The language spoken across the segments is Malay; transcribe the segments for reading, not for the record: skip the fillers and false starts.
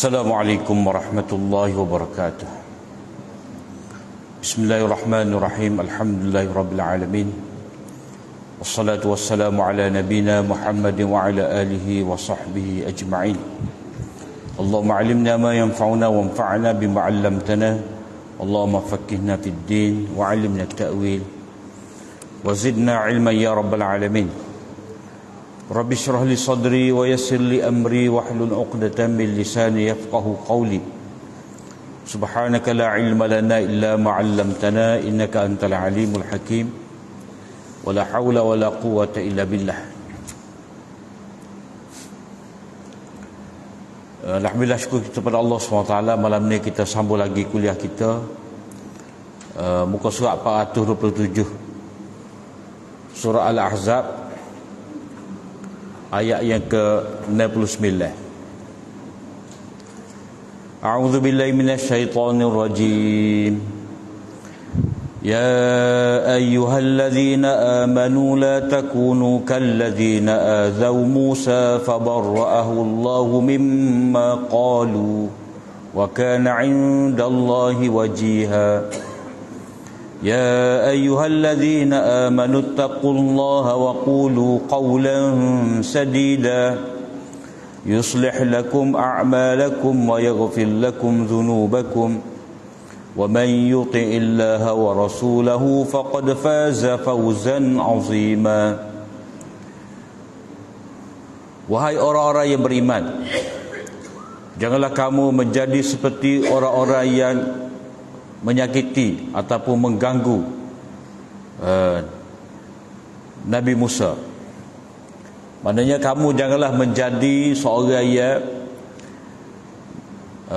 Assalamualaikum warahmatullahi wabarakatuh. Bismillahirrahmanirrahim. Alhamdulillahirabbil alamin. Wassalatu wassalamu ala nabiyyina Muhammadin wa ala alihi wa sahbihi ajma'in. Allahumma 'allimna ma yanfa'una wanfa'na bima 'allamtana. Allahumma faqqihna fid din wa 'allimna at-ta'wil wa zidna 'ilman ya rabbal alamin. Rabbi syrah li sadri wa yassir li amri wahlul 'uqdatam min lisani yafqahu qawli. Subhanaka la ilma lana illa ma 'allamtana innaka antal alimul hakim. Wa la haula wa la quwwata illa billah. Alhamdulillah, syukur kita kepada Allah SWT. Malam ni kita sambung lagi kuliah kita, muka surat 427, surah Al-Ahzab, ayat yang ke-69. A'udzu billahi minasy syaithanir rajim. Ya ayyuhalladzina amanu la takunu kalladzina azaw Musa fabarra'ahu Allahu mimma qalu wa kana 'indallahi wajiha. يا أيها الذين آمنوا اتقوا الله وقولوا قولا سديدا يصلح لكم أعمالكم ويغفر لكم ذنوبكم ومن يطع الله ورسوله فقد فاز فوزا عظيما. Wahai orang-orang yang beriman, janganlah kamu menjadi seperti orang-orang yang menyakiti ataupun mengganggu Nabi Musa. Maknanya kamu janganlah menjadi seorang yang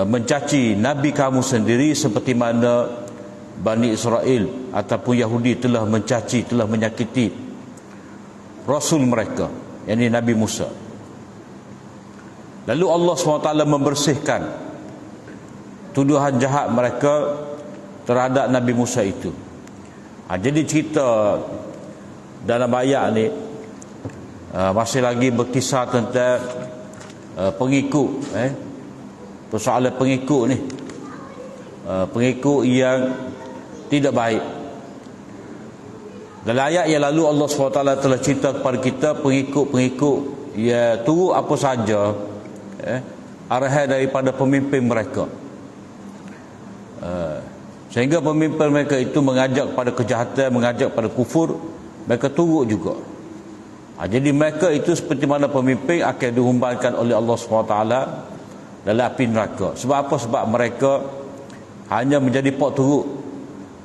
mencaci Nabi kamu sendiri seperti mana Bani Israel ataupun Yahudi telah mencaci, telah menyakiti Rasul mereka, yakni Nabi Musa. Lalu Allah SWT membersihkan tuduhan jahat mereka terhadap Nabi Musa itu. Jadi cerita dalam ayat ni masih lagi berkisah tentang pengikut, persoalan pengikut ni, pengikut yang tidak baik. Dalam ayat yang lalu Allah SWT telah cerita kepada kita pengikut-pengikut ya turut apa saja arahan daripada pemimpin mereka, sehingga pemimpin mereka itu mengajak kepada kejahatan, mengajak kepada kufur, mereka turut juga. Jadi mereka itu seperti mana pemimpin akan dihumbankan oleh Allah SWT dalam api neraka. Sebab apa? Sebab mereka hanya menjadi pok turut,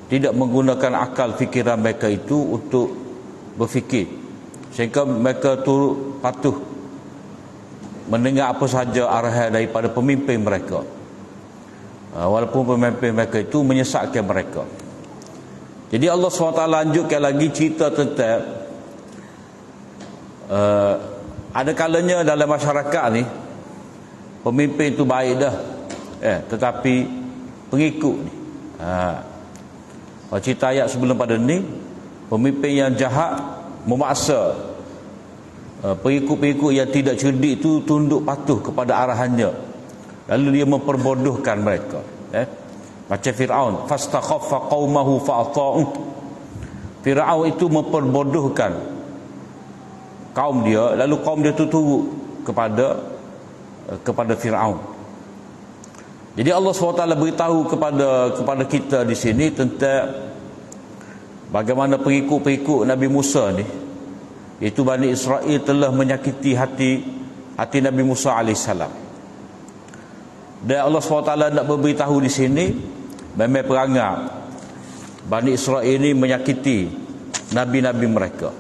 tidak menggunakan akal fikiran mereka itu untuk berfikir, sehingga mereka turut patuh mendengar apa sahaja arahan daripada pemimpin mereka, walaupun pemimpin mereka itu menyesatkan mereka. Jadi Allah SWT lanjutkan lagi cerita tentang ada kalanya dalam masyarakat ni pemimpin itu baik dah, tetapi pengikut ni, cerita ayat sebelum pada ni, pemimpin yang jahat memaksa pengikut-pengikut yang tidak cerdik itu tunduk patuh kepada arahannya, lalu dia memperbodohkan mereka, macam Fir'aun, fastakhaffa qaumahu fa'ata'u. Fir'aun itu memperbodohkan kaum dia, lalu kaum dia turut kepada Fir'aun. Jadi Allah SWT beritahu kepada kita di sini tentang bagaimana pengikut-pengikut Nabi Musa ni, iaitu Bani Israel, telah menyakiti hati Nabi Musa alaihissalam. Dan Allah SWT nak beritahu di sini memang perangai Bani Israel ini menyakiti nabi-nabi mereka.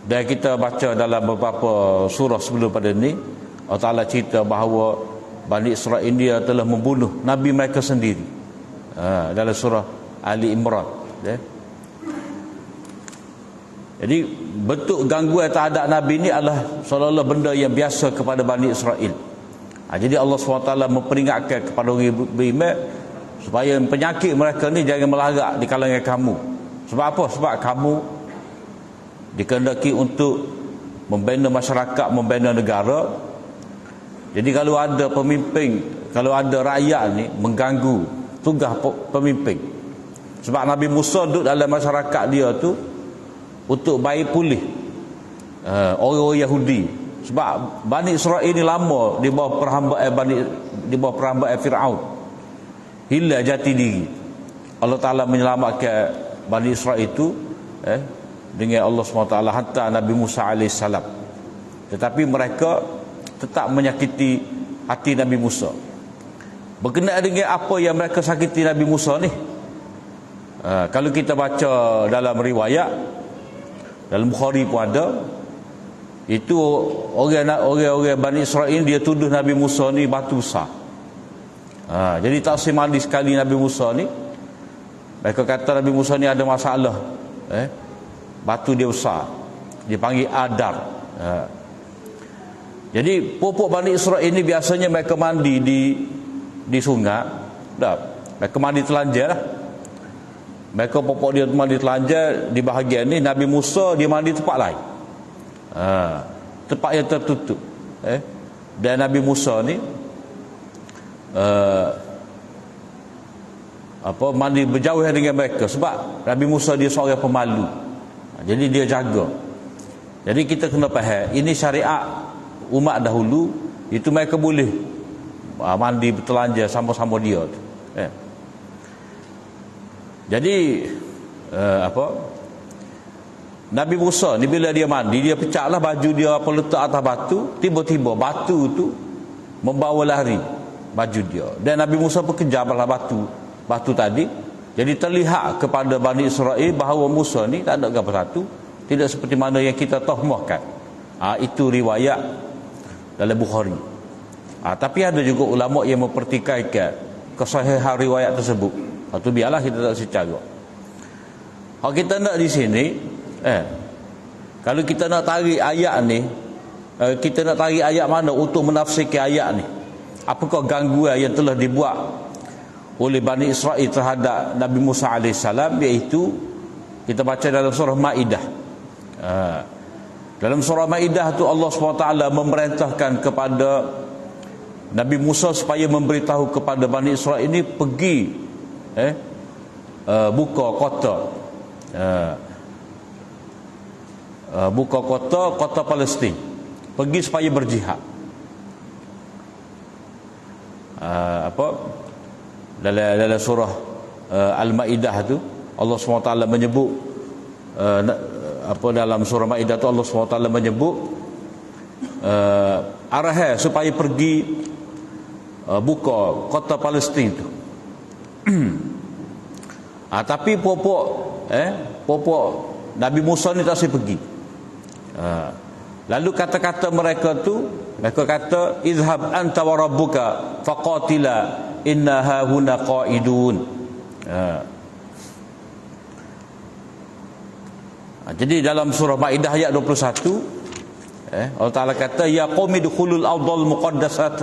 Dan kita baca dalam beberapa surah sebelum pada ini, Allah Ta'ala cerita bahawa Bani Israel dia telah membunuh nabi mereka sendiri, dalam surah Ali Imran. Jadi bentuk gangguan terhadap nabi ini adalah seolah-olah benda yang biasa kepada Bani Israel. Jadi Allah SWT memperingatkan kepada orang beriman supaya penyakit mereka ni jangan melarat di kalangan kamu. Sebab apa? Sebab kamu dikehendaki untuk membina masyarakat, membina negara, Jadi kalau ada pemimpin, kalau ada rakyat ni mengganggu tugas pemimpin, sebab Nabi Musa duduk dalam masyarakat dia tu untuk baik pulih orang-orang Yahudi. Sebab Bani Israel ni lama di bawah perhambaan Firaun, hilang jati diri. Allah Ta'ala menyelamatkan Bani Israel itu dengan Allah SWT hantar Nabi Musa AS. Tetapi mereka tetap menyakiti hati Nabi Musa. Berkenaan dengan apa yang mereka sakiti Nabi Musa ni, kalau kita baca dalam riwayat, dalam Bukhari pun ada, itu orang-orang Bani Israel dia tuduh Nabi Musa ni batu besar. Jadi tak semadi sekali Nabi Musa ni. Mereka kata Nabi Musa ni ada masalah, batu dia besar, dia panggil Adar. Jadi pupuk Bani Israel ni biasanya mereka mandi di sungai, mereka mandi telanjang lah. Mereka pupuk dia mandi telanjang. Di bahagian ni Nabi Musa dia mandi tempat lain, tempat yang tertutup. Dan Nabi Musa ni mandi berjauh dengan mereka, sebab Nabi Musa dia seorang pemalu. Jadi dia jaga. Jadi kita kena faham, ini syariat umat dahulu, itu mereka boleh mandi bertelanjang sama-sama dia tu. Jadi Nabi Musa ni bila dia mandi, dia pecahlah baju dia letak atas batu. Tiba-tiba batu tu membawa lari baju dia, dan Nabi Musa pun kejarlah batu tadi. Jadi terlihat kepada Bani Israel bahawa Musa ni tak ada apa satu, tidak seperti mana yang kita tahmahkan. Itu riwayat dalam Bukhari. Tapi ada juga ulama yang mempertikaikan kesahihan riwayat tersebut. Itu biarlah kita tak secara. Kalau kita nak di sini, kalau kita nak tarik ayat ni, kita nak tarik ayat mana untuk menafsirkan ayat ni? Apakah gangguan yang telah dibuat oleh Bani Israel terhadap Nabi Musa AS, iaitu kita baca dalam surah Maidah. Dalam surah Maidah tu Allah SWT memerintahkan kepada Nabi Musa supaya memberitahu kepada Bani Israel ini pergi buka kota Palestin, pergi supaya berjihad. Dalam surah Al-Maidah tu Allah SWT menyebut dalam surah Maidah tu Allah SWT menyebut arahan supaya pergi buka kota Palestin tu. Tapi pokok Nabi Musa ni tak boleh pergi. Lalu kata-kata mereka tu, mereka kata izhab anta wa rabbuka faqatila inna hahuna qaidun. Jadi dalam surah Maidah ayat 21, Allah Ta'ala kata ya qaumi dukhulul ardal muqaddasat,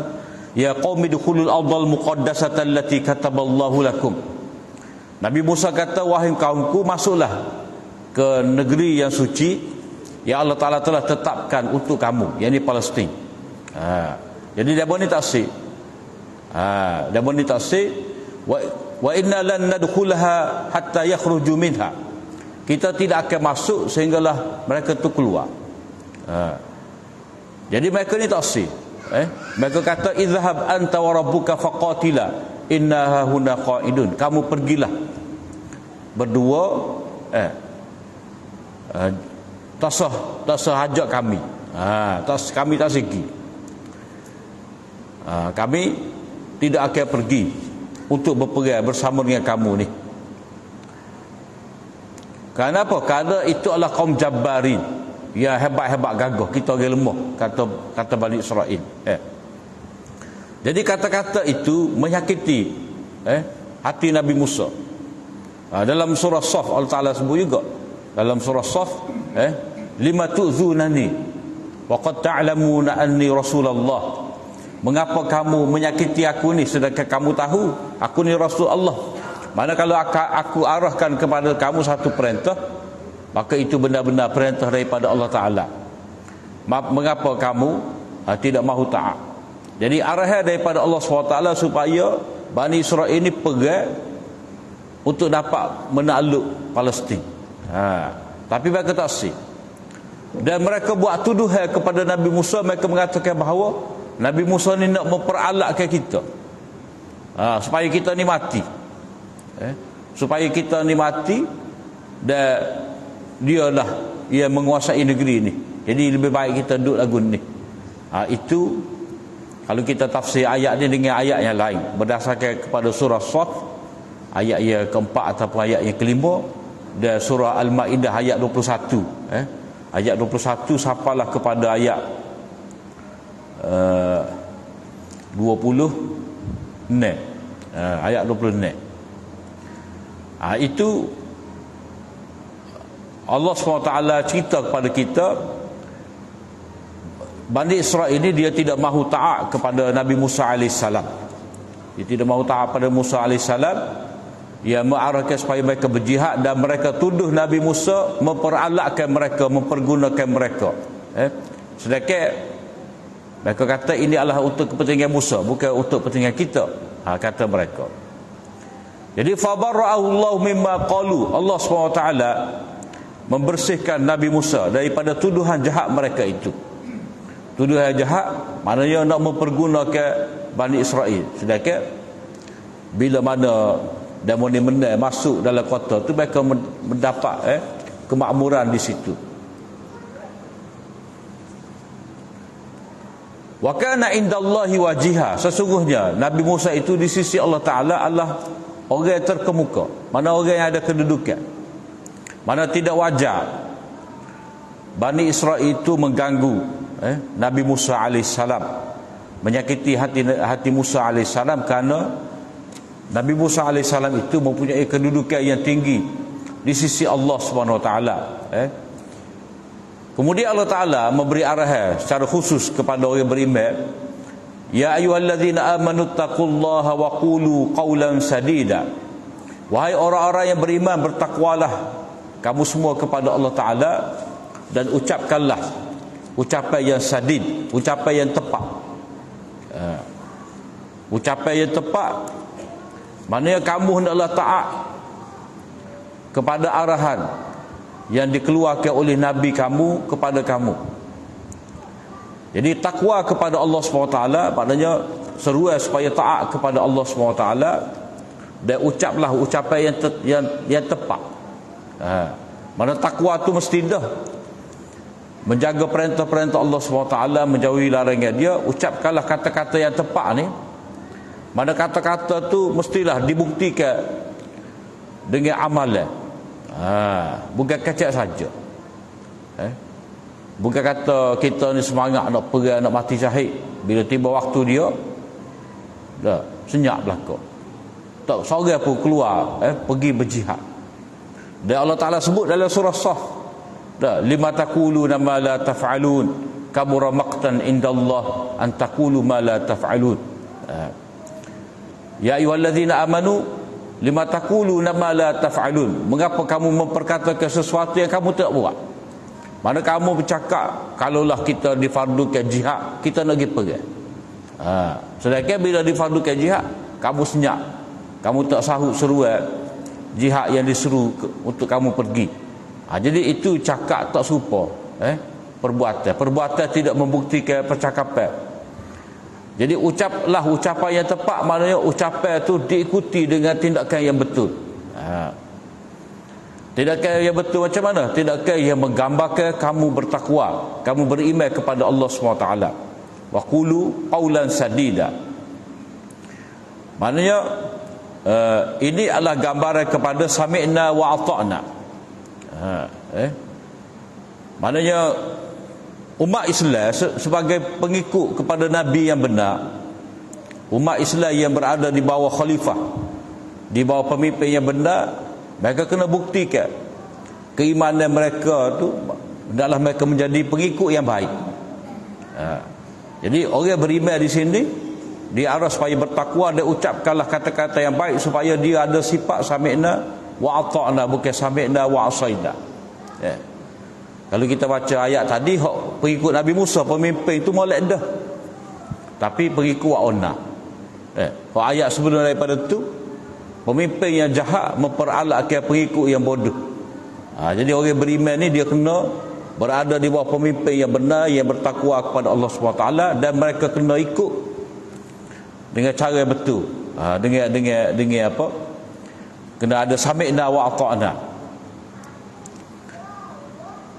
ya qaumi dukhulul ardal muqaddasat allati kataballahu lakum. Nabi Musa kata, wahai kaumku, masuklah ke negeri yang suci yang Allah Ta'ala telah tetapkan untuk kamu, yakni Palestin. Jadi dia boleh taksir. Dia boleh taksir wa inna lan nadkhulaha hatta yakhruju minha. Kita tidak akan masuk sehinggalah mereka tu keluar. Jadi mereka ni taksir. Mereka kata izhab anta wa rabbuka faqatila inna huna qaidun. Kamu pergilah berdua, tasah hajat kami. Kami tak segi. Kami tidak akan pergi untuk berperang bersama dengan kamu ni. Kenapa? Kerana itu adalah kaum jabbarin yang hebat-hebat gagah, kita orang lemah, kata Bani Israel. Jadi kata-kata itu menyakiti hati Nabi Musa. Dalam surah Saf Allah Ta'ala sebut juga, dalam surah Saf, lima tu'zunani wa qad ta'lamuna anni Rasulullah. Mengapa kamu menyakiti aku ni sedangkan kamu tahu aku ni Rasul Allah? Mana kalau aku arahkan kepada kamu satu perintah, maka itu benar-benar perintah daripada Allah Ta'ala. Mengapa kamu tidak mahu taat? Jadi arahan daripada Allah SWT supaya Bani Israel ini pergi untuk dapat menakluk Palestin. Tapi mereka tak si. Dan mereka buat tuduhan kepada Nabi Musa. Mereka mengatakan bahawa Nabi Musa ni nak memperalatkan kita, supaya kita ni mati, supaya kita ni mati, dan dialah yang menguasai negeri ni. Jadi lebih baik kita duduk lagu ni. Itu kalau kita tafsir ayat ni dengan ayat yang lain berdasarkan kepada surah Shad ayat yang keempat ataupun ayat yang kelima, dan surah Al-Maidah ayat 21, ayat 21 sampailah kepada ayat 26, ayat 26. Itu Allah SWT cerita kepada kita, Bani Israel ini dia tidak mahu taat kepada Nabi Musa AS. Dia tidak mahu taat pada Musa AS. Ia mengarahkan supaya mereka berjihad, dan mereka tuduh Nabi Musa memperalatkan mereka, mempergunakan mereka. Sedangkan mereka kata ini adalah untuk kepentingan Musa, bukan untuk kepentingan kita, kata mereka. Jadi fabarra'ahu Allah mimma qalu. Allah SWT membersihkan Nabi Musa daripada tuduhan jahat mereka itu. Tuduhan jahat maknanya nak mempergunakan Bani Israel. Sedangkan bila mana demoni-demoni masuk dalam kota tu, mereka mendapat kemakmuran di situ. Wa kana indallahi wajiha. Sesungguhnya Nabi Musa itu di sisi Allah Ta'ala adalah orang yang terkemuka, mana orang yang ada kedudukan, mana tidak wajar Bani Israel itu mengganggu Nabi Musa AS, menyakiti hati Musa AS, kerana Nabi Musa AS itu mempunyai kedudukan yang tinggi di sisi Allah SWT. Kemudian Allah Ta'ala memberi arahan secara khusus kepada orang yang beriman. Ya ayyuhalladzina amanu taqullaha wa qulu qawlan sadida. Wahai orang-orang yang beriman, bertakwalah kamu semua kepada Allah Ta'ala, dan ucapkanlah ucapan yang sadid, ucapan yang tepat. Ucapan yang tepat maknanya kamu hendaklah taat kepada arahan yang dikeluarkan oleh Nabi kamu kepada kamu. Jadi takwa kepada Allah SWT maknanya seruan supaya taat kepada Allah SWT, dan ucaplah ucapan yang tepat. Mana takwa tu mesti dah menjaga perintah-perintah Allah SWT, menjauhi larangan dia. Ucapkanlah kata-kata yang tepat ni. Mana kata-kata tu mestilah dibuktikan dengan amalan. Bukan kecak saja. Bukan kata kita ni semangat nak pergi, nak mati syahid, bila tiba waktu dia dah senyap belaka, tak seorang pun keluar pergi berjihad. Dan Allah Ta'ala sebut dalam surah Shah, lima taquluna ma la taf'alun kabura maqtan indallah an taqulu ma la taf'alun. Ya ayyuhallazina amanu lima taquluna ma la taf'alun. Mengapa kamu memperkatakan sesuatu yang kamu tidak buat? Mana kamu bercakap kalaulah kita difardukan jihad, kita nak pergi pergi. Sedangkan bila difardukan jihad, kamu senyap, kamu tak sahut seruan jihad yang diseru untuk kamu pergi. Jadi itu cakap tak serupa perbuatan tidak membuktikan percakapan. Jadi ucaplah ucapan yang tepat, maknanya ucapan itu diikuti dengan tindakan yang betul. Tindakan yang betul macam mana? Tindakan yang menggambarkan kamu bertakwa, kamu beriman kepada Allah SWT. Wa qulu qawlan sadida. Maknanya ini adalah gambaran kepada sami'na wa ata'na. Maknanya umat Islam sebagai pengikut kepada Nabi yang benar, umat Islam yang berada di bawah khalifah, di bawah pemimpin yang benar, mereka kena buktikan keimanan mereka tu hendaklah mereka menjadi pengikut yang baik. Jadi orang beriman di sini diarah supaya bertakwa dan ucapkanlah kata-kata yang baik, supaya dia ada sifat sami'na wa ata'na, bukan sami'na wa asaina. Kalau kita baca ayat tadi, pengikut Nabi Musa, pemimpin itu molek dah. tapi pengikut wa'ona. Ayat sebelum daripada tu, pemimpin yang jahat memperalatkan pengikut yang bodoh. Jadi orang beriman ni dia kena berada di bawah pemimpin yang benar, yang bertakwa kepada Allah SWT, dan mereka kena ikut dengan cara yang betul. Dengan apa? Kena ada sami'na wa ata'na.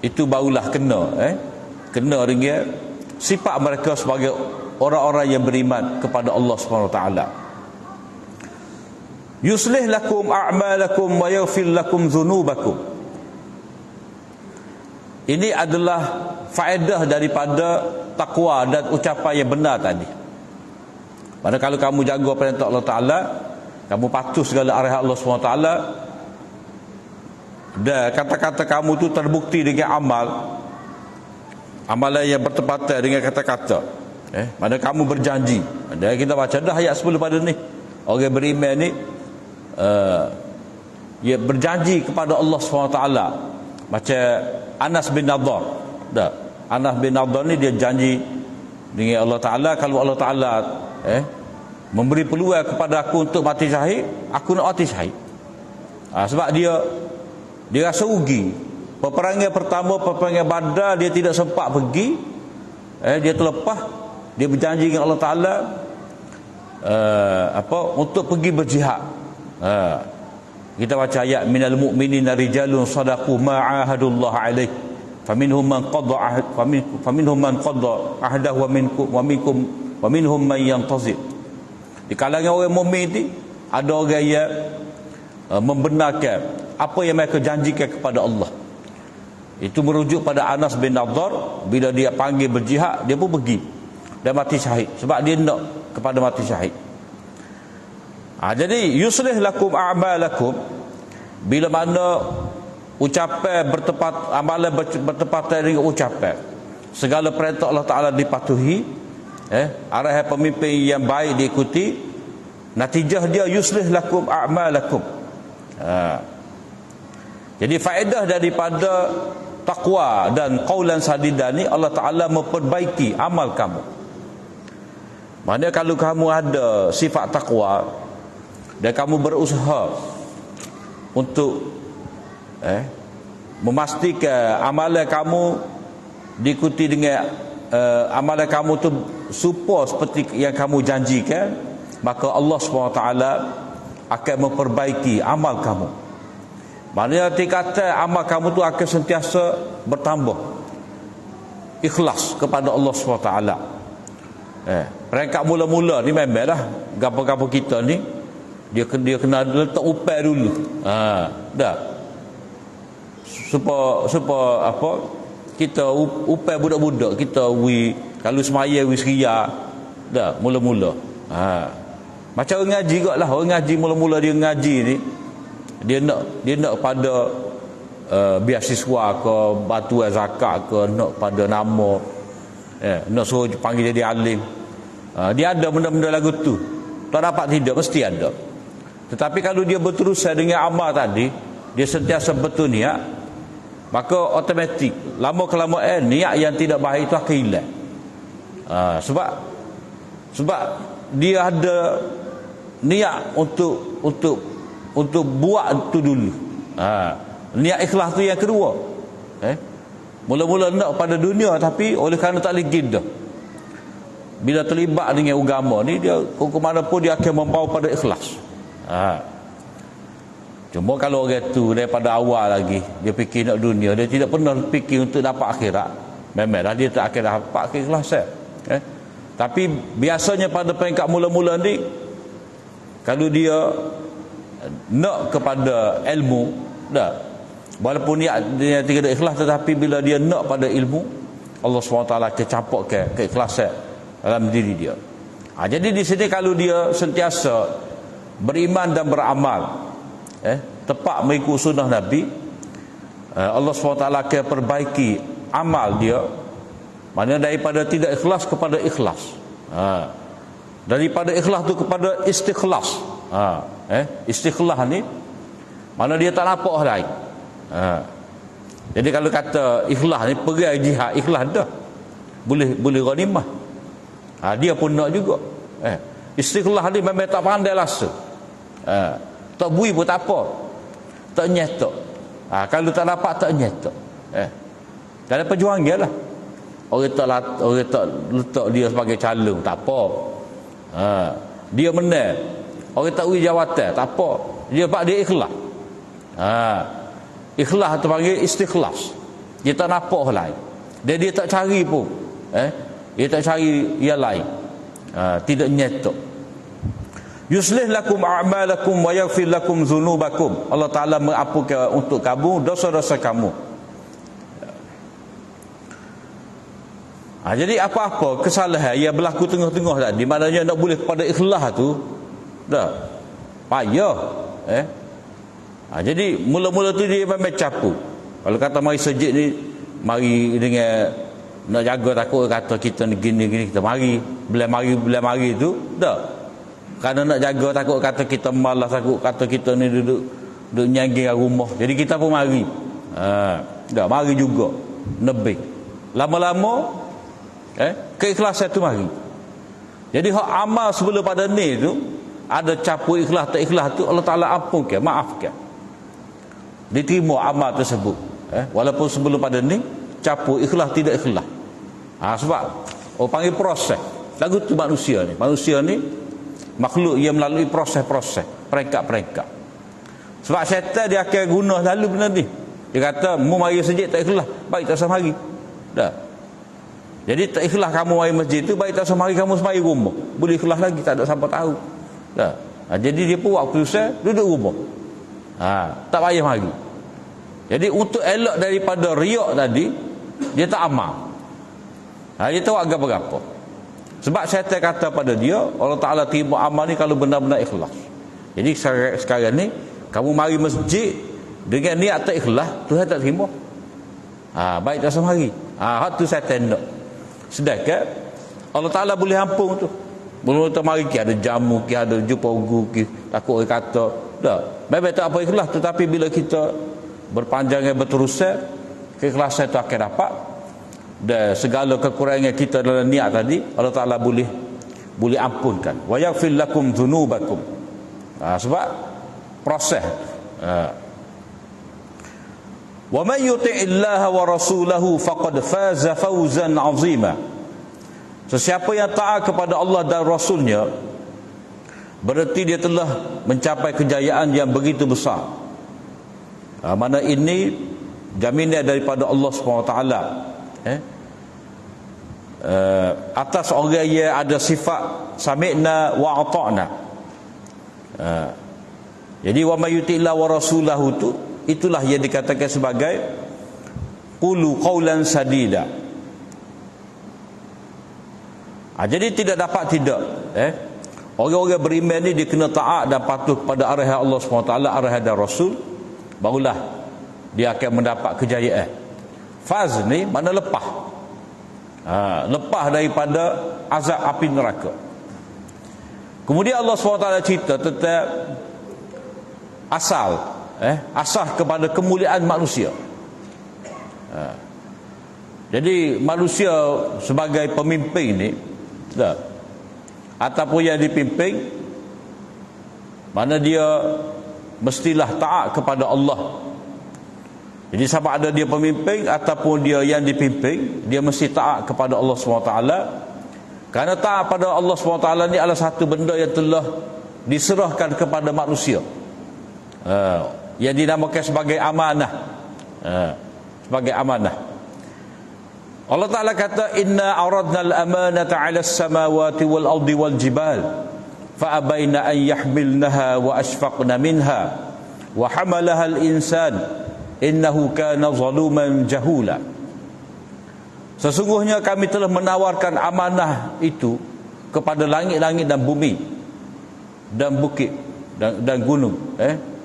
Itu barulah kena dengan sifat mereka sebagai orang-orang yang beriman kepada Allah SWT. Yuslih lakum a'malakum wa yaghfir lakum dhunubakum. Ini adalah faedah daripada takwa dan ucapan yang benar tadi. Mana kalau kamu jaga perintah Allah Ta'ala, kamu patuh segala arahan Allah SWT, dan kata-kata kamu tu terbukti dengan amalan yang bertepatan dengan kata-kata. Mana kamu berjanji. Dan kita baca dah ayat sebelum pada ni. Orang beriman ni dia berjanji kepada Allah SWT. Macam Anas bin Nadar. Anas bin Nadar ni dia janji dengan Allah Ta'ala, kalau Allah Ta'ala memberi peluang kepada aku untuk mati syahid, aku nak mati syahid. Sebab dia rasa rugi. Peperangan pertama, peperangan Badar, dia tidak sempat pergi. Dia terlepas. Dia berjanji dengan Allah Ta'ala untuk pergi berjihad. Kita baca ayat minal mu'minina rijalun sadaqu ma ahadullah alaih faminhum man qada ahdahu wa minhum man yantazir. Di kalangan orang mukmin ini ada orang yang membenarkan apa yang mereka janjikan kepada Allah. Itu merujuk pada Anas bin Nadar. Bila dia panggil berjihad, dia pun pergi dan mati syahid sebab dia nak kepada mati syahid. Jadi yuslih lakum a'malakum, bila mana ucapan bertepat, amalan bertepatan dengan ucapan, segala perintah Allah Ta'ala dipatuhi, arahan pemimpin yang baik diikuti, natijah dia yuslih lakum a'malakum. Jadi faedah daripada takwa dan qaulan sadida ni, Allah Ta'ala memperbaiki amal kamu. Maksudnya kalau kamu ada sifat takwa dan kamu berusaha untuk memastikan amalan kamu diikuti dengan amalan kamu tu serupa seperti yang kamu janjikan, maka Allah SWT akan memperbaiki amal kamu. Maknanya kata amal kamu tu akan sentiasa bertambah ikhlas kepada Allah SWT. Peringkat mula-mula ni memanglah gapo-gapo kita ni dia kena letak upaya dulu. Dah. Supaya apa? Kita upaya budak-budak kita kalau semaya seria dah mula-mula. Macam orang ngaji gaklah, orang ngaji mula-mula dia ngaji ni dia nak pada beasiswa ke, bantuan zakat ke, nak pada nama, nak suruh panggil jadi alim. Dia ada benda-benda lagu tu. Tak dapat tidak, mesti ada. Tetapi kalau dia berterusan dengan amal tadi, dia sentiasa betul niat, maka automatik lama-kelamaan niat yang tidak baik itu akan hilang. Sebab dia ada niat untuk buat itu dulu. Niat ikhlas tu yang kedua. Mula-mula nak pada dunia, tapi oleh kerana tak boleh dah. Bila terlibat dengan agama ni, dia ke mana pun dia akan membawa pada ikhlas. Cuma kalau orang tu daripada awal lagi dia fikir nak dunia, dia tidak pernah fikir untuk dapat akhirat, memanglah dia tak akan dapat keikhlasan. Tapi biasanya pada peringkat mula-mula ni, kalau dia nak kepada ilmu, dah, walaupun dia tidak ikhlas, tetapi bila dia nak pada ilmu, Allah SWT akan campurkan keikhlasan dalam diri dia. Jadi di sini kalau dia sentiasa beriman dan beramal, tepat mengikut sunnah Nabi, Allah SWT akan perbaiki amal dia. Maknanya daripada tidak ikhlas kepada ikhlas, daripada ikhlas tu kepada istikhlas. Istikhlas ni mana dia tak nampak lain. Jadi kalau kata ikhlas ni, pergi jihad ikhlas dah, boleh ghanimah. Dia pun nak juga. Istighlah ni memang tak pandai rasa. Tak bui pun tak apa. Tak nyetok. Kalau tak dapat tak nyetok. Tak ada perjuangan lah. Orang tak letak dia sebagai calon, tak apa. Dia menang. Orang tak beri jawatan, tak apa. Dia ikhlas. Ikhlas tu panggil istikhlas. Dia tak nampak lain. Dia tak cari pun. Dia tak cari yang lain. Tidak nyetok. Yuslih lakum a'malakum wa yaghfir lakum dzunubakum. Allah Taala mengampunkan untuk kamu dosa-dosa kamu. Jadi apa-apa kesalahan yang berlaku tengah-tengah tadi, maknanya nak boleh kepada ikhlas tu dah payah. Jadi mula-mula tu dia memang capu. Kalau kata mari sejid ni, mari dengan nak jaga takut kata kita ni gini kita mari bila mari tu dah. Kerana nak jaga takut kata kita malas, takut kata kita ni duduk nyanggir rumah. Jadi kita pun mari. Dah mari juga. Lebih. Lama-lama keikhlasan tu mari. Jadi hak amal sebelum pada ni tu ada capu ikhlas tak ikhlas tu Allah Taala ampunkan, maafkan. Diterima amal tersebut. Walaupun sebelum pada ni capu ikhlas tidak ikhlas. Sebab orang panggil proses. Lagu tu manusia ni. Manusia ni makhluk yang melalui proses-proses, peringkat-peringkat. Sebab syaitan dia akan guna lalu benda ni. Dia kata, mu mari masjid tak ikhlas, baik tak usah mari. Dah. Jadi tak ikhlas kamu mari masjid tu, baik tak usah mari kamu semai rumah. Boleh ikhlas lagi, tak ada siapa tahu. Dah. Jadi dia pun waktu usah duduk rumah. Tak payah mari. Jadi untuk elok daripada riak tadi, dia tak amal. Dia tahu agak berapa. Sebab syaitan kata pada dia, Allah Ta'ala terima amal ni kalau benar-benar ikhlas. Jadi sekarang ni kamu mari masjid dengan niat tak ikhlas, Tuhan tak terima. Baik tak semari. Hak tu syaitan nak. Sedangkan Allah Ta'ala boleh ampun tu. Mula tu mari ki ada jamu, ki ada jumpa ugu, ki takut orang kata dah. Memang tak apa ikhlas, tetapi bila kita berpanjangan berterusan, keikhlasan tu akan dapat. Dan segala kekurangan kita dalam niat tadi Allah Ta'ala boleh ampunkan. Wa yaghfir lakum dzunubakum. Sebab proses. Wa man yuti'illaha wa rasulahu faqad faza fawzan 'azima. Sesiapa yang taat kepada Allah dan Rasulnya, berarti dia telah mencapai kejayaan yang begitu besar. Mana ini jaminan daripada Allah SWT. Atas orang yang ada sifat sami'na wa ata'na. Jadi wa may yuti'illah wa rasulahu tu, itulah yang dikatakan sebagai qulu qaulan sadida. Jadi tidak dapat tidak orang-orang beriman ni dia kena taat dan patuh kepada arahan Allah SWT, arahan dan Rasul, barulah dia akan mendapat kejayaan. Faz ni makna lepas. Lepas daripada azab api neraka. Kemudian Allah SWT cerita tentang asal kepada kemuliaan manusia. Jadi manusia sebagai pemimpin ni ataupun yang dipimpin, mana dia mestilah taat kepada Allah. Jadi sama ada dia pemimpin ataupun dia yang dipimpin, dia mesti taat kepada Allah SWT. Kerana taat pada Allah SWT ni adalah satu benda yang telah diserahkan kepada manusia, yang dinamakan sebagai amanah. Sebagai amanah. Allah Ta'ala kata, inna aradna al-amanata 'ala as-samawati wal ardi wal jibal fa abaina an yahmilnaha wa ashfaqna minha wa hamalaha al-insan innahu kana zaluman jahula. Sesungguhnya kami telah menawarkan amanah itu kepada langit-langit dan bumi dan bukit dan gunung.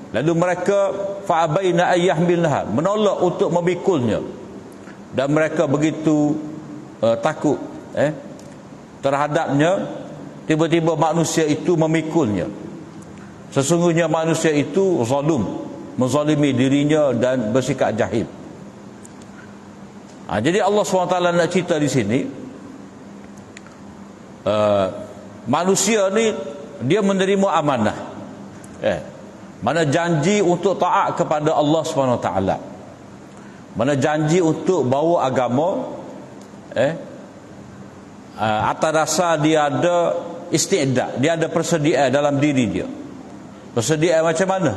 Lalu mereka fa abaina an yahmilnaha, menolak untuk memikulnya. Dan mereka begitu takut terhadapnya, tiba-tiba manusia itu memikulnya. Sesungguhnya manusia itu zalim, menzalimi dirinya dan bersikap jahil. Jadi Allah SWT nak cerita di sini, manusia ni dia menerima amanah. Mana janji untuk taat kepada Allah SWT, mana janji untuk bawa agama, atas dasar dia ada isti'dad, dia ada persediaan dalam diri dia. Persediaan macam mana?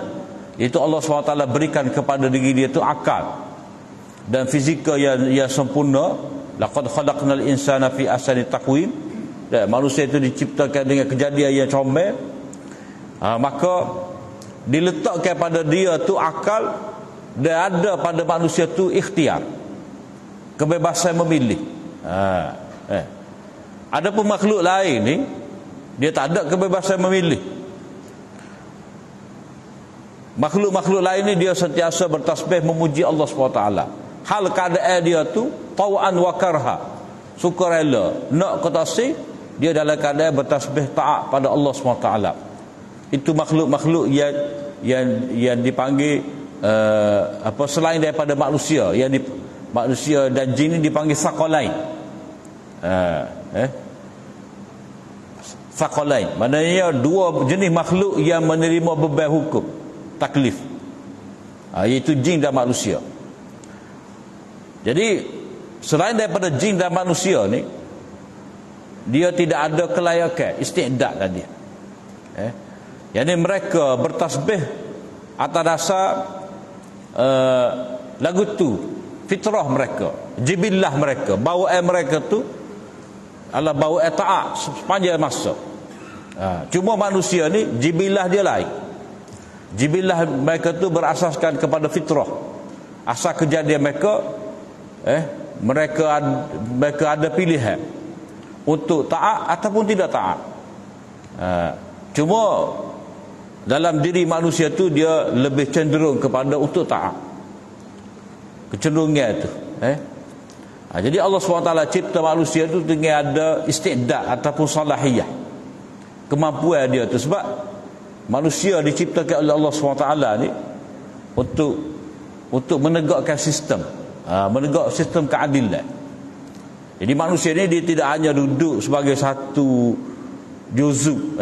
Itu Allah SWT berikan kepada diri dia tu akal dan fizikal yang sempurna. Laqad khalaqnal insana fi ahsani taqwim. Manusia itu diciptakan dengan kejadian yang comel. Maka diletakkan pada dia tu akal, dan ada pada manusia tu ikhtiar, kebebasan memilih. Ada pun makhluk lain ni dia tak ada kebebasan memilih. Makhluk-makhluk lain ni dia sentiasa bertasbih memuji Allah SWT. Hal keadaan dia tu tau'an wa karha, suka rela, nak ke tak si, dia dalam keadaan bertasbih taat pada Allah SWT. Itu makhluk-makhluk yang dipanggil selain daripada manusia, manusia dan jin ni dipanggil thaqalain. Thaqalain maknanya dua jenis makhluk yang menerima beban hukum, taklif, iaitu jin dan manusia. Jadi selain daripada jin dan manusia ni, dia tidak ada kelayakan isti'dad tadi. Jadi mereka bertasbih atas dasar lagu tu, fitrah mereka, jibillah mereka, bawaan mereka tu adalah bawaan taat sepanjang masa. Cuma manusia ni jibillah dia lain. Jibillah mereka tu berasaskan kepada fitrah. Asal kejadian mereka, mereka ada pilihan untuk taat ataupun tidak taat. Cuma dalam diri manusia tu dia lebih cenderung kepada untuk taat. Kecenderungan tu. Jadi Allah SWT cipta manusia tu dengan ada isti'dad ataupun salahiyah, kemampuan dia tu. Sebab manusia diciptakan oleh Allah SWT ni untuk menegakkan sistem, menegak sistem keadilan. Jadi manusia ni dia tidak hanya duduk sebagai satu juzuk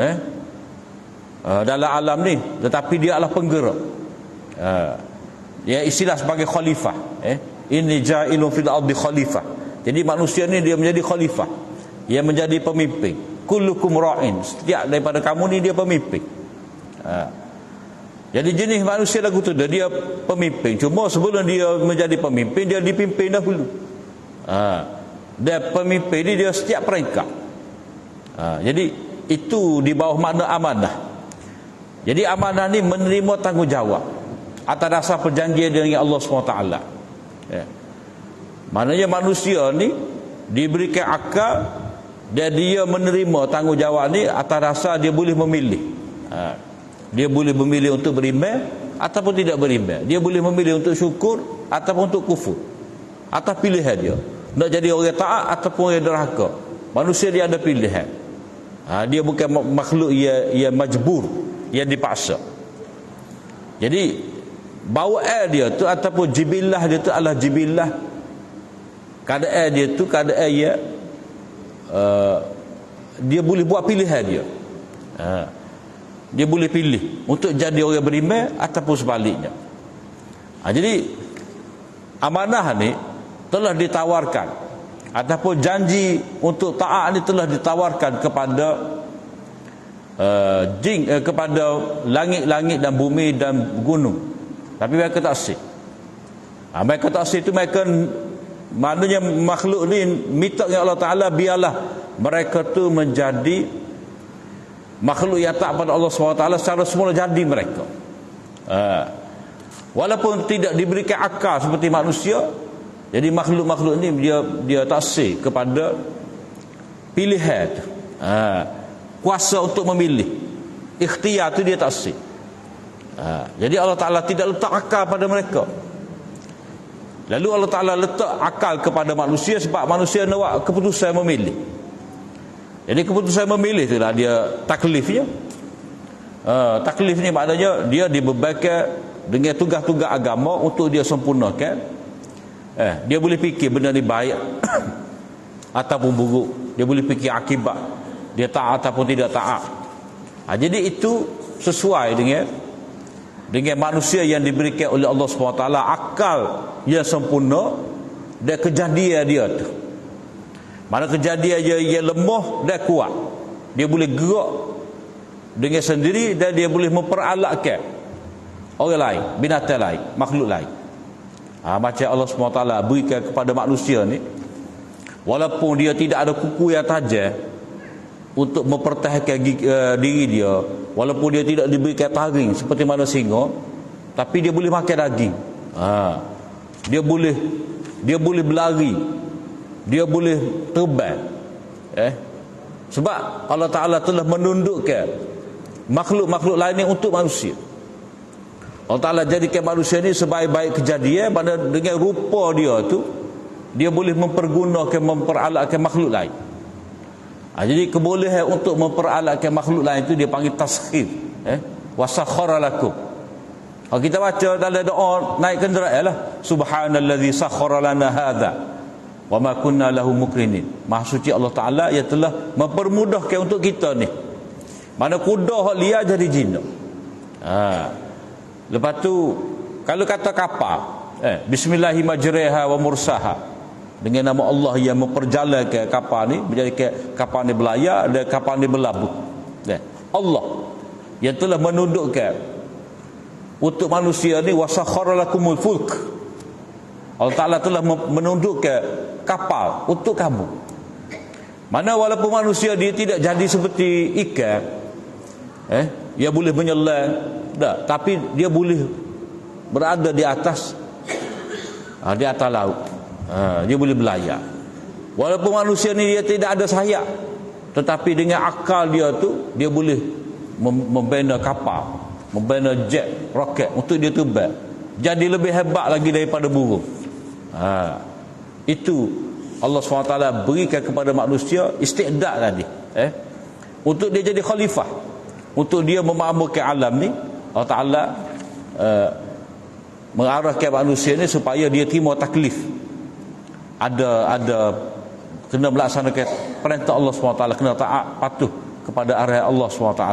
dalam alam ni, tetapi dia adalah penggerak. Ya, istilah sebagai khalifah. Inni ja'ilun fil ardi khalifah. Jadi manusia ni dia menjadi khalifah, yang menjadi pemimpin. Kullukum ra'in, setiap daripada kamu ni dia pemimpin. Jadi jenis manusia lagu tu dia pemimpin. Cuma sebelum dia menjadi pemimpin, dia dipimpin dahulu. Dan pemimpin ni dia setiap peringkat. Jadi itu di bawah makna amanah. Jadi amanah ni menerima tanggungjawab atas dasar perjanjian dengan Allah SWT. Maknanya manusia ni diberikan akal dan dia menerima tanggungjawab ni atas dasar dia boleh memilih. Dia boleh memilih untuk beriman ataupun tidak beriman. Dia boleh memilih untuk syukur ataupun untuk kufur. Atas pilihan dia, nak jadi orang taat ataupun orang derhaka. Manusia dia ada pilihan. Dia bukan makhluk yang majbur, yang dipaksa. Jadi bawaan dia tu ataupun jibillah dia tu adalah jibillah, keadaan dia tu keadaan yang dia boleh buat pilihan dia. Dia boleh pilih untuk jadi orang beriman ataupun sebaliknya. Jadi amanah ni telah ditawarkan, ataupun janji untuk taat ni telah ditawarkan kepada jin, kepada langit-langit dan bumi dan gunung. Tapi mereka tak sih. Mereka tak sih itu mereka, maknanya makhluk ni minta dengan Allah Ta'ala biarlah mereka tu menjadi makhluk yang taat pada Allah SWT secara semula jadi mereka. Walaupun tidak diberikan akal seperti manusia, jadi makhluk-makhluk ni dia tak sih kepada pilihan, kuasa untuk memilih, ikhtiar tu dia tak sih. Jadi Allah Ta'ala tidak letak akal pada mereka. Lalu Allah Ta'ala letak akal kepada manusia sebab manusia nak buat keputusan memilih. Jadi keputusan memilih itulah dia taklifnya. Taklif ni maknanya dia dibebankan dengan tugas-tugas agama untuk dia sempurnakan. Dia boleh fikir benda ni baik ataupun buruk. Dia boleh fikir akibat dia taat ataupun tidak taat. Jadi itu sesuai dengan manusia yang diberikan oleh Allah SWT akal yang sempurna dan kejadian dia tu. Mana kejadian dia yang lemah dan kuat, dia boleh gerak dengan sendiri dan dia boleh memperalatkan orang lain, binatang lain, makhluk lain. Macam Allah SWT berikan kepada manusia ni, walaupun dia tidak ada kuku yang tajam untuk mempertahankan diri dia, walaupun dia tidak diberikan taring seperti mana singa, tapi dia boleh makan daging. Dia boleh berlari, dia boleh terbang. Sebab Allah Ta'ala telah menundukkan makhluk-makhluk lain ni untuk manusia. Allah Ta'ala jadikan manusia ni sebaik-baik kejadian, pada dengan rupa dia tu dia boleh memperalatkan makhluk lain. Jadi kebolehan untuk memperalatkan makhluk lain itu dia panggil taskhir. Wasakhara lakum. Kalau kita baca dalam doa naik kenderaan lah, subhanallazi sakhara lana hadza wa ma kunna lahu mukrinin. Maha suci Allah Ta'ala yang telah mempermudahkan untuk kita ni. Mana kuda hak liar jadi jina. Lepas tu kalau kata kapal, bismillahirrahmanirrahim wa mursaha, dengan nama Allah yang memperjalankan kapal ni, menjadikan kapal ni berlayar dan kapal ni berlabuh. Allah yang telah menundukkan untuk manusia ni, wasakhara lakumul fulk. Allah Ta'ala telah menundukkan kapal untuk kamu. Mana walaupun manusia dia tidak jadi seperti ikan, dia boleh menyelam, tapi dia boleh berada di atas laut. Dia boleh berlayar. Walaupun manusia ni dia tidak ada sayap, tetapi dengan akal dia tu dia boleh membina kapal, membina jet, roket untuk dia terbang, jadi lebih hebat lagi daripada burung. Itu Allah SWT berikan kepada manusia istiqdat tadi, untuk dia jadi khalifah, untuk dia memakmurkan alam ni. Allah Ta'ala mengarahkan manusia ni supaya dia terima taklif, ada kena melaksanakan perintah Allah SWT, kena taat patuh kepada arahan Allah SWT.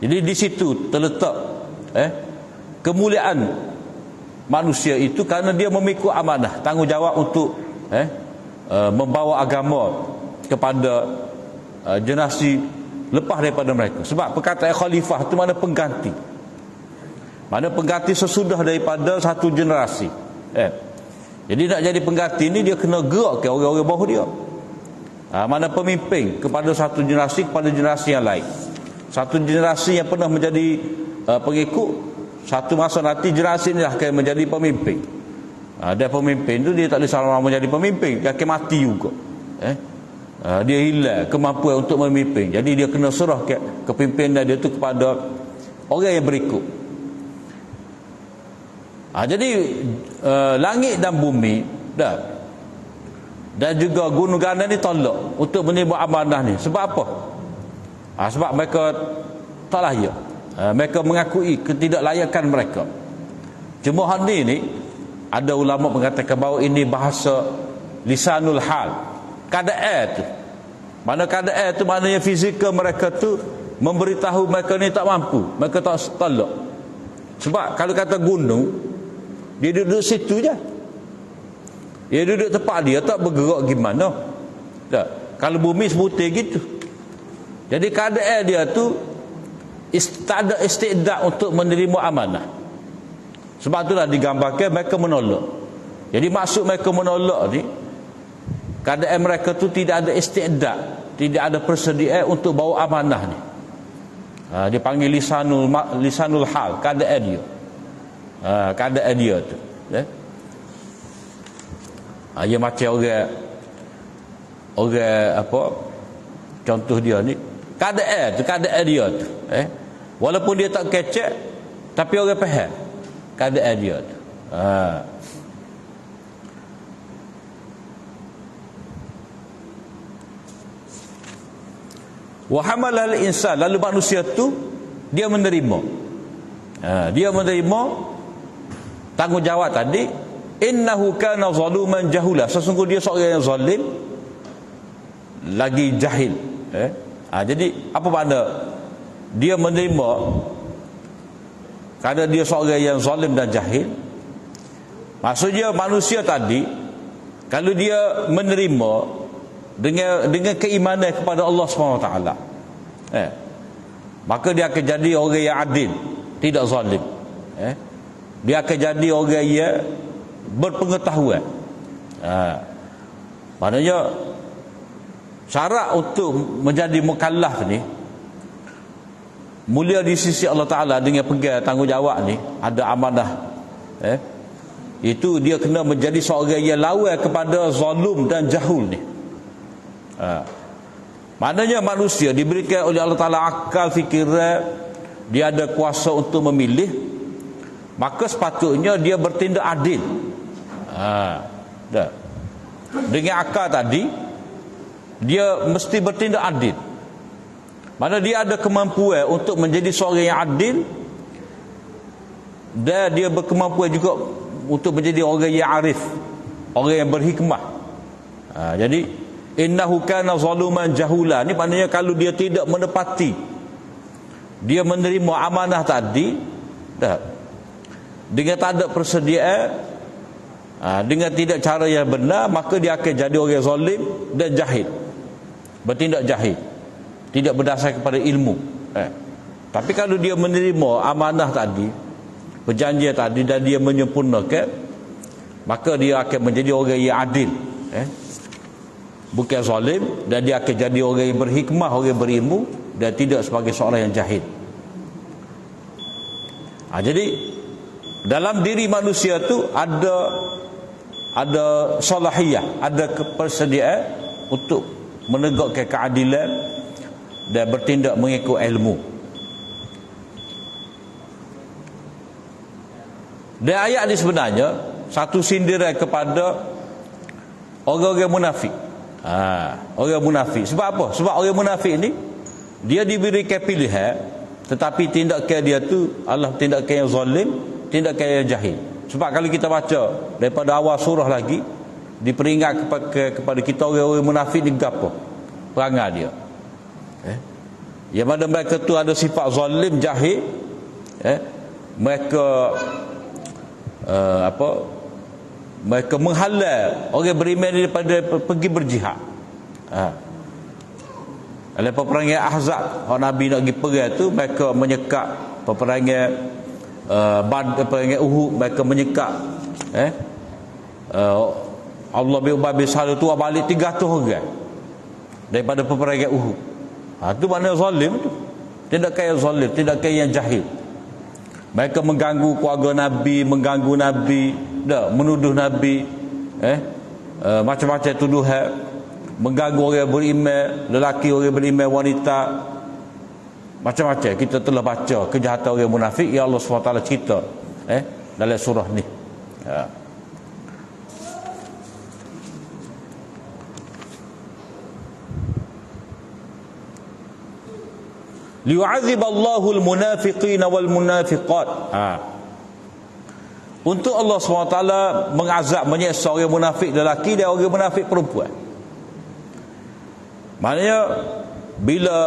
Jadi di situ terletak kemuliaan manusia itu, kerana dia memikul amanah, tanggungjawab untuk membawa agama kepada generasi lepas daripada mereka. Sebab perkataan khalifah itu mana pengganti, sesudah daripada satu generasi. Jadi nak jadi pengganti ni dia kena gerakkan orang-orang bawah dia. Mana pemimpin kepada satu generasi kepada generasi yang lain. Satu generasi yang pernah menjadi pengikut, satu masa nanti generasi ni akan menjadi pemimpin. Dan pemimpin tu dia tak boleh selama menjadi pemimpin, dia akan mati juga. Dia hilang kemampuan untuk memimpin. Jadi dia kena serahkan kepimpinan dia tu kepada orang yang berikut. Jadi langit dan bumi dan juga gunung gana ni tolak untuk menerima amanah ni. Sebab apa? Sebab mereka tak layak. Mereka mengakui ketidaklayakan mereka. Cuma hal ni ada ulama mengatakan bahawa ini bahasa lisanul hal, keadaan tu. Mana keadaan tu maknanya fizikal mereka tu memberitahu mereka ni tak mampu, mereka tak tolak. Sebab kalau kata gunung, dia duduk situ je, dia duduk tempat dia, tak bergerak gimana. Kalau bumi sebutir gitu. Jadi keadaan dia tu tak ada istiqdat untuk menerima amanah. Sebab itulah digambarkan mereka menolak. Jadi maksud mereka menolak ni, keadaan mereka tu tidak ada istiqdat, tidak ada persediaan untuk bawa amanah ni. Dia panggil lisanul hal, keadaan dia. Keadaan dia tu. Dia macam orang apa, contoh dia ni, keadaan dia tu. Walaupun dia tak kecek, tapi orang faham keadaan dia tu. Wa hamalal insan, lalu manusia tu dia menerima. Dia menerima tanggungjawab tadi. Innahu kana zaluman jahula, sesungguhnya dia seorang yang zalim lagi jahil. Jadi apa makna dia menerima kerana dia seorang yang zalim dan jahil? Maksudnya manusia tadi kalau dia menerima dengan keimanan kepada Allah SWT, maka dia akan jadi orang yang adil, tidak zalim. Dia akan jadi orang yang berpengetahuan. Maknanya syarat untuk menjadi mukallaf ni mulia di sisi Allah Ta'ala dengan pegang tanggungjawab ni, ada amanah. Itu dia kena menjadi seorang yang lawan kepada zalim dan jahul ni. Maknanya manusia diberikan oleh Allah Ta'ala akal, fikiran, dia ada kuasa untuk memilih, maka sepatutnya dia bertindak adil. Dengan akal tadi dia mesti bertindak adil. Mana dia ada kemampuan untuk menjadi seorang yang adil, dan dia berkemampuan juga untuk menjadi orang yang arif, orang yang berhikmah. Jadi innahu kana zaluman jahula ni maknanya kalau dia tidak menepati, dia menerima amanah tadi dengan tak ada persediaan, dengan tidak cara yang benar, maka dia akan jadi orang zalim dan jahil, bertindak jahil, tidak berdasar kepada ilmu. Tapi kalau dia menerima amanah tadi, perjanjian tadi, dan dia menyempurnakan, maka dia akan menjadi orang yang adil, bukan zalim, dan dia akan jadi orang yang berhikmah, orang yang berilmu, dan tidak sebagai seorang yang jahil. Jadi dalam diri manusia tu ada salahiyah, ada kepersediaan untuk menegakkan keadilan dan bertindak mengikut ilmu. Dan ayat ini sebenarnya satu sindiran kepada orang-orang munafik. Orang munafik. Sebab apa? Sebab orang munafik ni dia diberikan pilihan, tetapi tindakan dia tu adalah tindakan yang zalim, tindakan yang jahil. Sebab kalau kita baca daripada awal surah lagi, diperingat kepada kita orang-orang munafik ni gapo perangai dia. Yang mana mereka tu ada sifat zalim, jahil. Mereka mereka menghalau orang beriman daripada pergi berjihad. Dalam peperangan Ahzab, orang Nabi nak pergi perang tu, mereka menyekat peperangan peperangan Uhud, mereka menyekat Allah bin Ubay bin Salul tu balik 300 orang daripada peperangan Uhud. Itu maknanya zalim tu, tindakan yang zalim, tindakan yang jahil. Mereka mengganggu keluarga Nabi, mengganggu Nabi, menuduh Nabi, macam-macam tuduhan, mengganggu orang beriman, lelaki orang beriman, wanita, macam-macam. Kita telah baca kejahatan orang munafik yang Allah SWT cerita dalam surah ni. Liyu'adzib Allahul munafiqina wal munafiqat. Untuk Allah SWT mengazab, menyeksa orang munafik lelaki dan orang munafik perempuan. Maknanya bila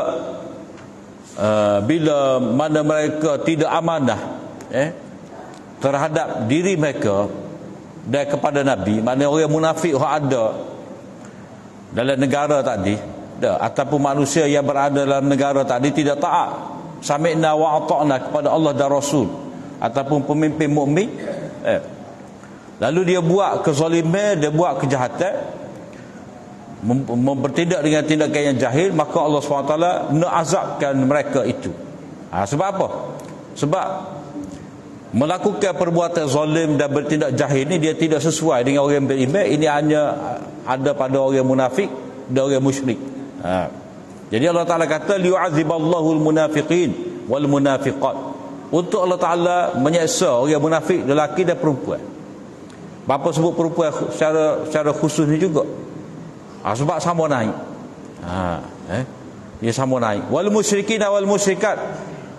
mana mereka tidak amanah terhadap diri mereka dan kepada Nabi, maknanya orang munafik yang ada dalam negara tadi, ataupun manusia yang berada dalam negara tadi tidak taat sami'na wa ata'na kepada Allah dan Rasul ataupun pemimpin mukmin, lalu dia buat kezaliman, dia buat kejahatan, bertindak dengan tindakan yang jahil, maka Allah SWT nak azabkan mereka itu. Sebab apa? Sebab melakukan perbuatan zalim dan bertindak jahil ni dia tidak sesuai dengan orang beriman. Ini hanya ada pada orang munafik dan orang musyrik. Jadi Allah Ta'ala kata liyu'adziballahul munafiqin wal munafiqat, untuk Allah Ta'ala menyeksa orang munafik lelaki dan perempuan. Bapa sebut perempuan secara khusus ni juga, sebab sama naik. Dia sama naik. Wal musyrikin wal musyrikat,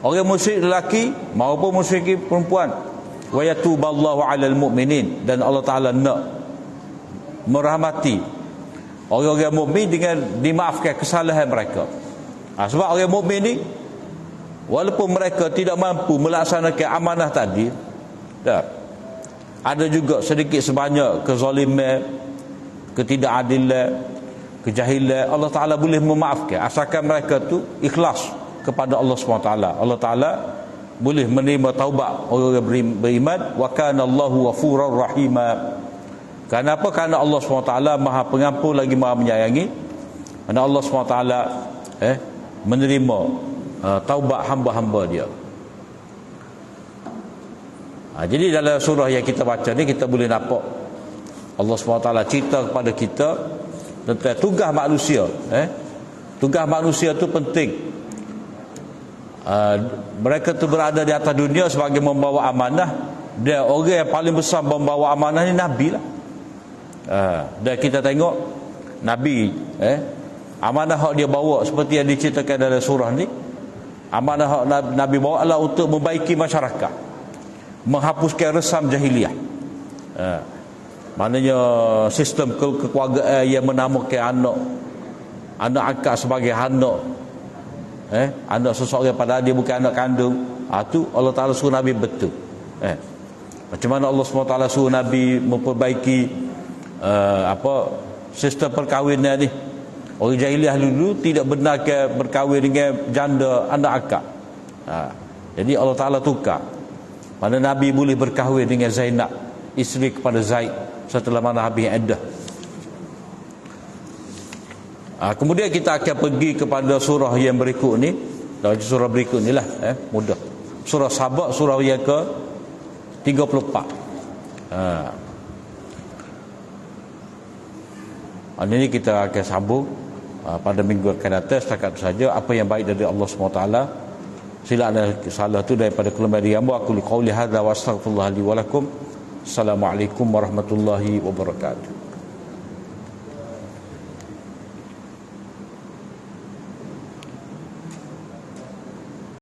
orang musyrik lelaki maupun musyrik perempuan. Wa yatuballahu 'alal mu'minin, dan Allah Ta'ala nak merahmati orang-orang mukmin dengan dimaafkan kesalahan mereka. Sebab orang mukmin ni walaupun mereka tidak mampu melaksanakan amanah tadi, ada juga sedikit sebanyak kezaliman, ketidakadilan, kejahilan, Allah Ta'ala boleh memaafkan asalkan mereka tu ikhlas kepada Allah SWT. Allah Ta'ala boleh menerima taubat orang beriman. Wa kana Allahu ghafurur rahima. Kenapa? Kerana Allah SWT Maha Pengampun lagi Maha Menyayangi. Kerana Allah SWT menerima taubat hamba-hamba dia. Jadi dalam surah yang kita baca ni kita boleh nampak Allah SWT cerita kepada kita tentang tugas manusia. Tugas manusia tu penting. Mereka tu berada di atas dunia sebagai membawa amanah. Dia orang yang paling besar membawa amanah ni Nabi lah. Dan kita tengok Nabi amanah hak dia bawa seperti yang diceritakan dalam surah ni. Amanah hak Nabi bawa adalah untuk membaiki masyarakat, menghapuskan resam jahiliah. Maknanya sistem kekeluargaan yang menamakan anak angkat sebagai anak, anak seseorang padahal dia bukan anak kandung. Tu Allah Ta'ala suruh Nabi betul. Macam mana Allah SWT suruh Nabi memperbaiki sistem perkahwinan ni. Orang jahiliah dulu tidak benarkan berkahwin dengan janda anak angkat. Jadi Allah Ta'ala tukar. Mana Nabi boleh berkahwin dengan Zainab, isteri kepada Zaid, setelah mana habis iddah. Kemudian kita akan pergi kepada surah yang berikut ni. Surah berikut ni lah, mudah. Surah Sabah, surah yang ke 34. Ini kita akan sambung pada minggu akan datang. Setakat itu saja. Apa yang baik dari Allah SWT, silap dan salah itu daripada kelemahan diri hamba. Aku liqauli hadza wa astaghfirullah li wa lakum. Assalamualaikum warahmatullahi wabarakatuh.